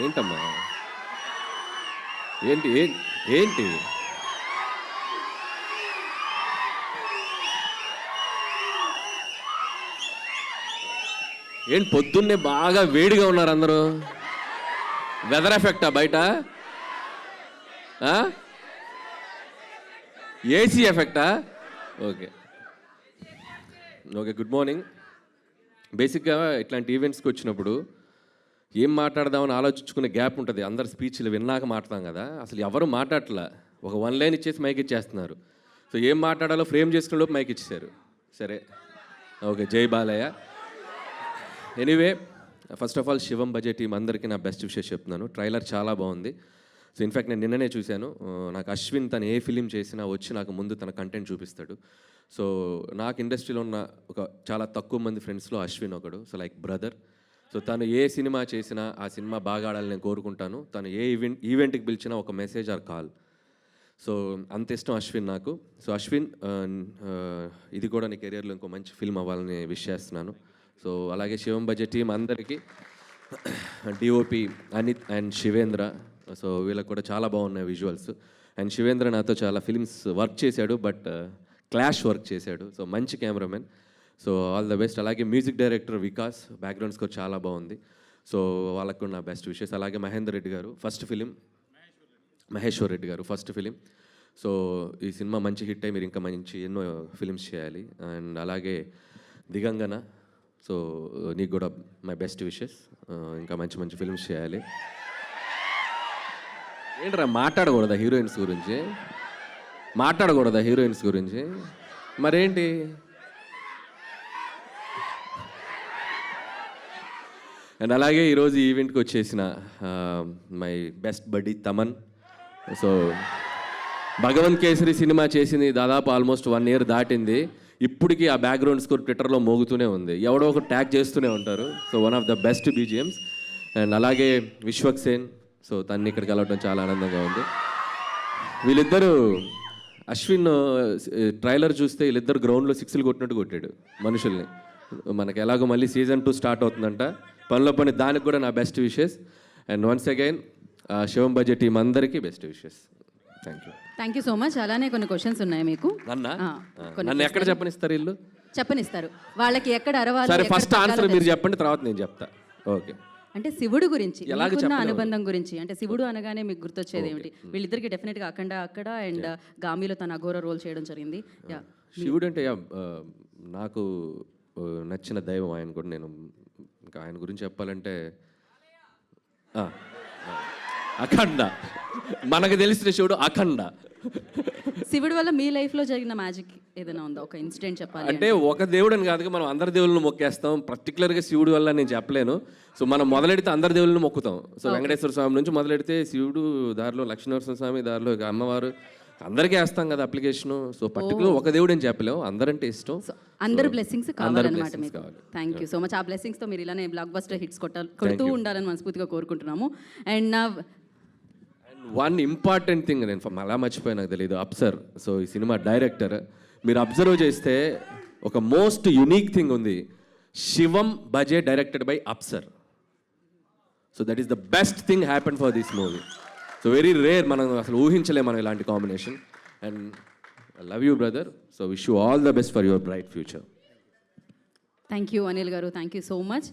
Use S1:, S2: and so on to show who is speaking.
S1: ఏంటమ్మా ఏంటి ఏంటి ఏంటి పొద్దున్నే బాగా వేడిగా ఉన్నారు అందరూ. వెదర్ ఎఫెక్టా బయట? ఏసీ ఎఫెక్టా? Okay okay, good morning. బేసిక్గా ఇట్లాంటి ఈవెంట్స్కి వచ్చినప్పుడు ఏం మాట్లాడదామని ఆలోచించుకునే గ్యాప్ ఉంటుంది. అందరు స్పీచ్లు విన్నాక మాట్లాడతాం కదా, అసలు ఎవరు మాట్లాడట్లా. ఒక 1 లైన్ ఇచ్చేసి మైక్ ఇచ్చేస్తున్నారు. సో ఏం మాట్లాడాలో ఫ్రేమ్ చేసుకునే లోపు మైక్ ఇచ్చేసారు. సరే ఓకే, జై Balayya. Anyway, first of all Shivam budget team అందరికీ నా బెస్ట్ విషెస్ చెప్తున్నాను. ట్రైలర్ చాలా బాగుంది. సో ఇన్ఫ్యాక్ట్ నేను నిన్ననే చూశాను. నాకు అశ్విన్ తను ఏ ఫిలిం చేసినా వచ్చి నాకు ముందు తన కంటెంట్ చూపిస్తాడు. సో నాకు ఇండస్ట్రీలో ఉన్న ఒక చాలా తక్కువ మంది ఫ్రెండ్స్లో అశ్విన్ ఒకడు. So like brother. సో తను ఏ సినిమా చేసినా ఆ సినిమా బాగా ఆడాలని నేను కోరుకుంటాను. తను ఏ ఈవెంట్కి పిలిచినా ఒక మెసేజ్ ఆర్ కాల్. సో అంత ఇష్టం అశ్విన్ నాకు. సో అశ్విన్, ఇది కూడా నీ కెరియర్లో ఇంకో మంచి ఫిల్మ్ అవ్వాలని విష్ చేస్తున్నాను. సో అలాగే శివం బడ్జెట్ టీం అందరికీ, DOP Anith and Shivendra. So వీళ్ళకి కూడా చాలా బాగున్నాయి విజువల్స్. అండ్ శివేంద్ర నాతో చాలా ఫిల్మ్స్ వర్క్ చేశాడు, బట్ క్లాష్ వర్క్ చేశాడు. సో మంచి cameraman. So all the best. అలాగే music director Vikas, background score చాలా బాగుంది. సో వాళ్ళకు కూడా నా బెస్ట్ విషెస్. అలాగే మహేందర్ రెడ్డి గారు ఫస్ట్ ఫిలిం, మహేశ్వర్ రెడ్డి గారు ఫస్ట్ ఫిలిం. సో ఈ సినిమా మంచి హిట్ అయ్యి మీరు ఇంకా మంచి ఎన్నో ఫిలిమ్స్ చేయాలి. అండ్ అలాగే దిగంగన, సో నీకు కూడా మై బెస్ట్ విషెస్. ఇంకా మంచి మంచి ఫిల్మ్స్ చేయాలి. ఏంట్రా మాట్లాడకూడదా హీరోయిన్స్ గురించి? మాట్లాడకూడదా హీరోయిన్స్ గురించి? మరేంటి? అండ్ అలాగే ఈరోజు ఈవెంట్కి వచ్చేసిన మై బెస్ట్ బడ్డీ తమన్. సో భగవంత్ కేసరి సినిమా చేసింది దాదాపు ఆల్మోస్ట్ 1 year దాటింది. ఇప్పటికీ ఆ బ్యాక్గ్రౌండ్ స్కోర్ ట్విట్టర్లో మోగుతూనే ఉంది. ఎవడో ఒక ట్యాగ్ చేస్తూనే ఉంటారు. So one of the best BGMs. And అలాగే విశ్వక్ సేన్. సో తన్ని ఇక్కడికి వెళ్ళడం చాలా ఆనందంగా ఉంది. వీళ్ళిద్దరూ, అశ్విన్ ట్రైలర్ చూస్తే వీళ్ళిద్దరు గ్రౌండ్లో 6లు కొట్టినట్టు కొట్టాడు మనుషుల్ని. మనకి ఎలాగో మళ్ళీ సీజన్ 2 స్టార్ట్ అవుతుందంట. పనిలో పని దానికి కూడా నా best wishes. And once again Shivam budget team అందరికీ best wishes.
S2: Thank you so much. అలానే కొన్ని క్వశ్చన్స్ ఉన్నాయి మీకు.
S1: నన్ను ఎక్కడ చెప్పనిస్తారు వీళ్ళు?
S2: చెప్పనిస్తారు వాళ్ళకి, ఎక్కడ అరవాలి.
S1: సరే, ఫస్ట్ ఆన్సర్ మీరు చెప్పండి, తర్వాత నేను చెప్తా. ఓకే.
S2: అంటే శివుడు గురించి, మీకున్న అనుబంధం గురించి, అంటే శివుడు అనగానే మీకు గుర్తొచ్చేది ఏమిటి? వీళ్ళిద్దరికి డెఫినెట్గా అఖండ అక్కడ అండ్ గామిలో తన అఘోర రోల్ చేయడం జరిగింది.
S1: శివుడు అంటే నాకు నచ్చిన దైవం ఆయన కూడా. నేను ఇంకా ఆయన గురించి చెప్పాలంటే అఖండ, మనకు తెలిసిన శివుడు అఖండ.
S2: శివుడు వల్ల మీ లైఫ్లో జరిగిన మ్యాజిక్ ఏదైనా ఉందా? ఒక ఇన్సిడెంట్ చెప్పాలి
S1: అంటే. ఒక దేవుడు అని కాదుగా, మనం అందరి దేవుళ్ళని మొక్కేస్తాం. పర్టికులర్గా శివుడు వల్ల నేను చెప్పలేను. సో మనం మొదలెడితే అందరి దేవుళ్ళని మొక్కుతాం. సో వెంకటేశ్వర స్వామి నుంచి మొదలెడితే శివుడు, దారిలో లక్ష్మీనరసింహ స్వామి, దారిలో అమ్మవారు, అందరికీ వేస్తాం కదా అప్లికేషన్. సో పర్టికులర్ ఒక దేవుడు అని చెప్పలేము, అందరంటే ఇష్టం.
S2: అందరు బ్లెస్సింగ్స్ కావాలన్నమాట మీకు. Thank you so much. ఆ బ్లెస్సింగ్స్తో మీరు ఇలానే బ్లాక్ బస్టర్ హిట్స్ కొడుతూ ఉండాలని మనస్ఫూర్తిగా కోరుకుంటున్నాము. అండ్
S1: వన్ ఇంపార్టెంట్ థింగ్ నేను అలా మర్చిపోయి, నాకు తెలియదు, అప్సర్. సో ఈ సినిమా డైరెక్టర్ మీరు అబ్జర్వ్ చేస్తే ఒక మోస్ట్ యునిక్ థింగ్ ఉంది. Shivam Bhaje directed by Apsar. So that is the best thing happen for this movie. So very rare, మనం అసలు ఊహించలేము మనం ఇలాంటి combination. And I love you brother. So wish you all the best for your bright future.
S2: Thank you Anil garu. Thank you so much.